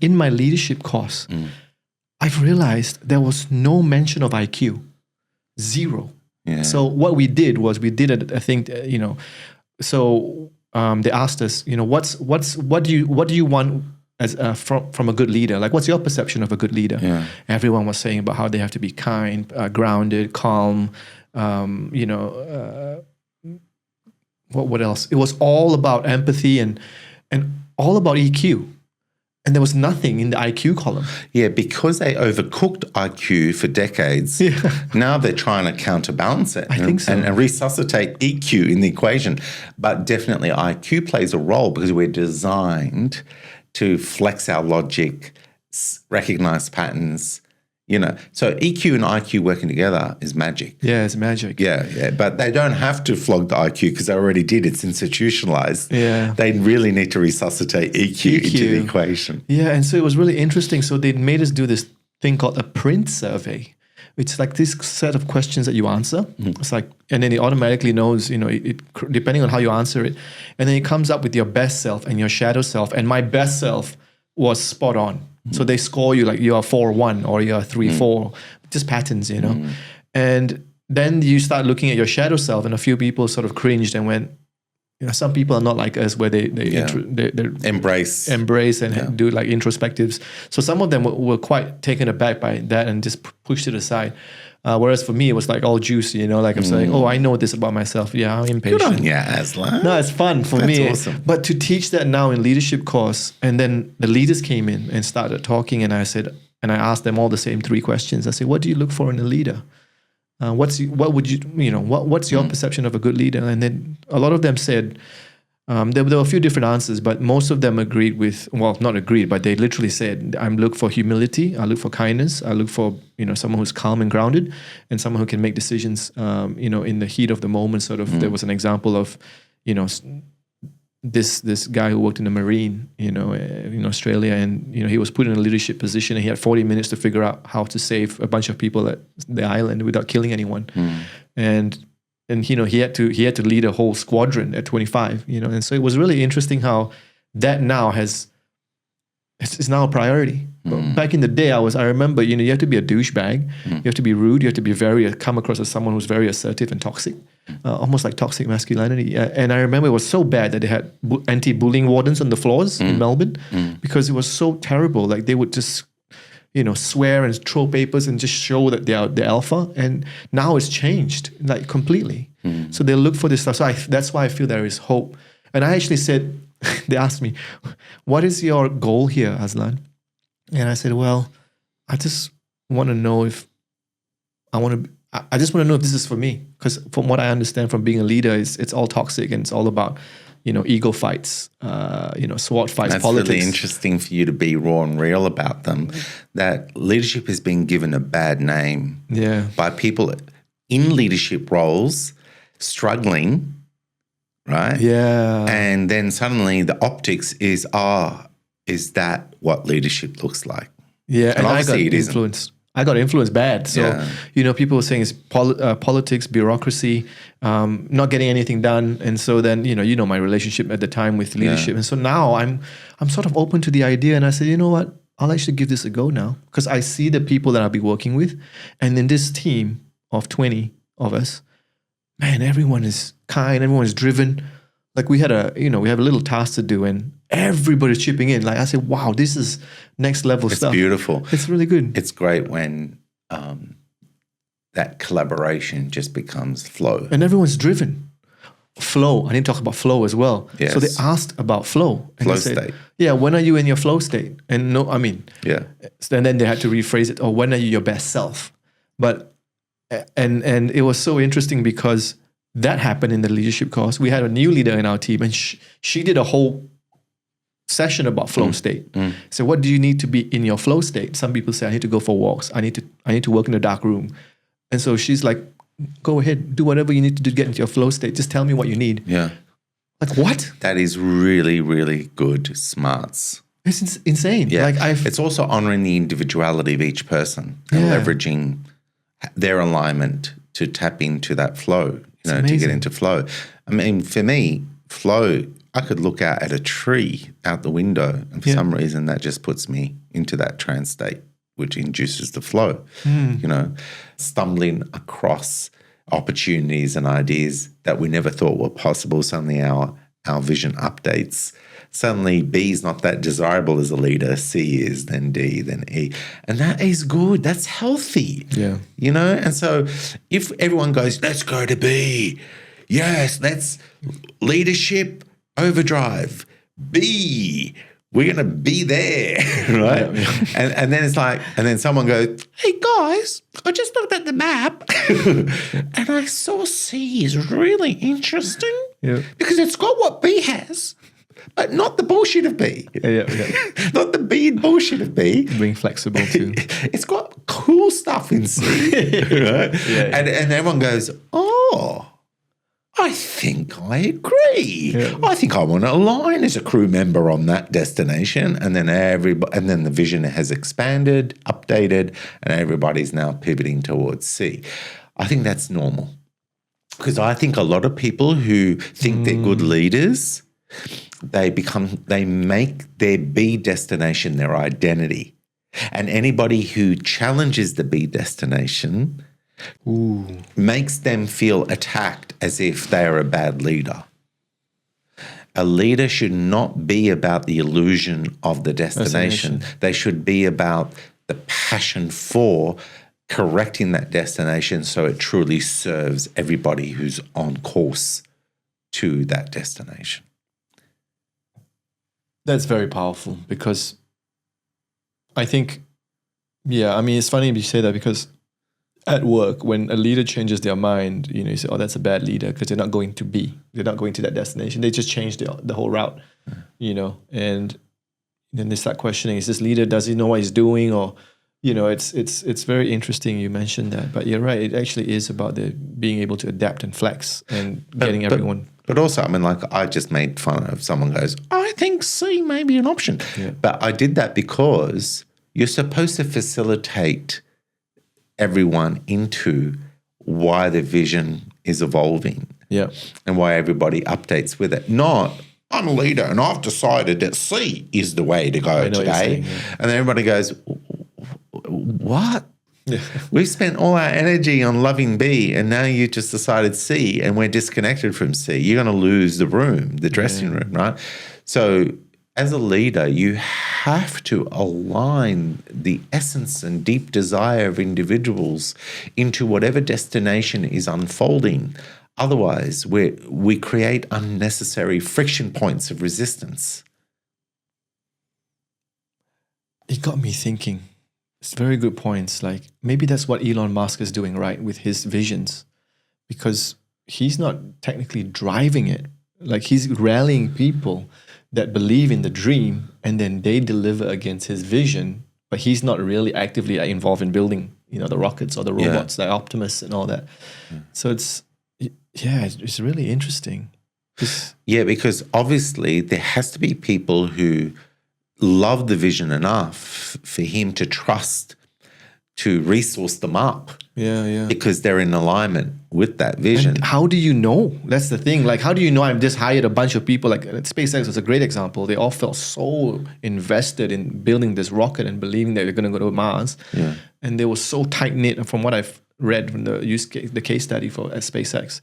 in my leadership course, I've realized there was no mention of IQ, zero. Yeah. So what we did was we did it. I think So they asked us, what do you want as from a good leader? Like, what's your perception of a good leader? Yeah. Everyone was saying about how they have to be kind, grounded, calm. What else? It was all about empathy and all about EQ. And there was nothing in the IQ column. Yeah, because they overcooked IQ for decades, now they're trying to counterbalance it and resuscitate EQ in the equation. But definitely IQ plays a role because we're designed to flex our logic, recognize patterns. So EQ and IQ working together is magic. Yeah, it's magic. Yeah. But they don't have to flog the IQ because they already did. It's institutionalized. Yeah. They really need to resuscitate EQ into the equation. Yeah, and so it was really interesting. So they made us do this thing called a print survey. It's like this set of questions that you answer. It's like, and then it automatically knows, it depending on how you answer it. And then it comes up with your best self and your shadow self. And my best self was spot on. So they score you like you're a 4-1 or you're a 3-4, just patterns, And then you start looking at your shadow self, and a few people sort of cringed and went, some people are not like us where they embrace and do like introspectives. So some of them were quite taken aback by that and just pushed it aside. Whereas for me, it was like all juicy, like I'm saying, I know this about myself. Yeah, I'm impatient. Good on you, Aslan. No, it's fun for me. That's awesome. But to teach that now in leadership course, and then the leaders came in and started talking, and I asked them all the same 3 questions. I said, what do you look for in a leader? What's your perception of a good leader? And then a lot of them said, there were a few different answers, but most of them agreed with, not agreed, but they literally said, I look for humility, I look for kindness, I look for, someone who's calm and grounded, and someone who can make decisions, in the heat of the moment. Sort of, there was an example of, this guy who worked in the Marine, in Australia, and, he was put in a leadership position, and he had 40 minutes to figure out how to save a bunch of people at the island without killing anyone. And he had to lead a whole squadron at 25, and so it was really interesting how that now it's now a priority. But back in the day, I remember, you have to be a douchebag, you have to be rude, you have to be come across as someone who's very assertive and toxic, almost like toxic masculinity. And I remember it was so bad that they had anti-bullying wardens on the floors in Melbourne because it was so terrible. Like they would just swear and throw papers and just show that they're the alpha. And now it's changed, like completely. So they look for this stuff. So that's why I feel there is hope. And I actually said, they asked me, what is your goal here, Azlan? And I said, well, I just want to know if I just want to know if this is for me. Because from what I understand from being a leader, it's all toxic and it's all about ego fights, SWOT fights, That's politics. really interesting for you to be raw and real about them. That leadership has been given a bad name by people in leadership roles struggling, right? Yeah. And then suddenly the optics is that what leadership looks like? Yeah, and obviously I got influenced. I got influenced bad. So, people were saying it's politics, bureaucracy, not getting anything done. And so then, my relationship at the time with leadership. And so now I'm sort of open to the idea. And I said, you know what? I'll actually give this a go now. Because I see the people that I'll be working with. And in this team of 20 of us, man, everyone is kind. Everyone is driven. Like we have a little task to do and everybody's chipping in. Like I said, wow, this is next level stuff. It's beautiful. It's really good. It's great when that collaboration just becomes flow. And everyone's driven. Flow. I need to talk about flow as well. Yes. So they asked about flow. And flow said, state. Yeah, when are you in your flow state? And and then they had to rephrase it. Or when are you your best self? But and it was so interesting because that happened in the leadership course. We had a new leader in our team, and she did a whole session about flow state. So what do you need to be in your flow state? Some people say, I need to go for walks. I need to work in a dark room. And so she's like, go ahead, do whatever you need to do to get into your flow state. Just tell me what you need. Yeah. Like what? That is really, really good smarts. It's insane. Yeah. Like it's also honoring the individuality of each person and leveraging their alignment to tap into that flow, to get into flow. I mean, for me, flow, I could look out at a tree out the window, and for some reason that just puts me into that trance state, which induces the flow. You know, stumbling across opportunities and ideas that we never thought were possible. Suddenly our vision updates. Suddenly B is not that desirable as a leader. C is, then D, then E. And that is good. That's healthy. Yeah. You know? And so if everyone goes, let's go to B. Yes, let's leadership overdrive. B. We're going to be there, right? Yeah. And then it's like, and then someone goes, hey guys, I just looked at the map and I saw C is really interesting because it's got what B has, but not the bullshit of B. Not the B and bullshit of B. Being flexible too. It's got cool stuff in C, right? And everyone goes, oh, I think I agree. Yeah. I think I want to align as a crew member on that destination. And then the vision has expanded, updated, and everybody's now pivoting towards C. I think that's normal. Because I think a lot of people who think they're good leaders, they make their B destination their identity. And anybody who challenges the B destination makes them feel attacked as if they are a bad leader. A leader should not be about the illusion of the destination. They should be about the passion for correcting that destination so it truly serves everybody who's on course to that destination. That's very powerful because I think, it's funny you say that because at work, when a leader changes their mind, you say, oh, that's a bad leader because they're not going to that destination. They just changed the whole route, and then they start questioning, is this leader, does he know what he's doing? Or, it's very interesting you mentioned that. But you're right, it actually is about being able to adapt and flex and getting everyone. But also, I just made fun of someone goes, I think C may be an option. Yeah. But I did that because you're supposed to facilitate everyone into why the vision is evolving and why everybody updates with it. Not, I'm a leader and I've decided that C is the way to go today. And then everybody goes, what? Yeah. We've spent all our energy on loving B and now you just decided C and we're disconnected from C. You're going to lose the room, the dressing room, right? So as a leader, you have to align the essence and deep desire of individuals into whatever destination is unfolding. Otherwise, we create unnecessary friction points of resistance. It got me thinking. It's very good points. Like maybe that's what Elon Musk is doing, right, with his visions, because he's not technically driving it. Like he's rallying people that believe in the dream and then they deliver against his vision, but he's not really actively involved in building, the rockets or the robots, like Optimus and all that. Yeah. So it's really interesting. Because obviously there has to be people who love the vision enough for him to trust to resource them up. Because they're in alignment with that vision. And how do you know? That's the thing. Like, how do you know? I've just hired a bunch of people. Like SpaceX was a great example. They all felt so invested in building this rocket and believing that they're going to go to Mars. Yeah. And they were so tight knit. From what I've read from the case study for SpaceX,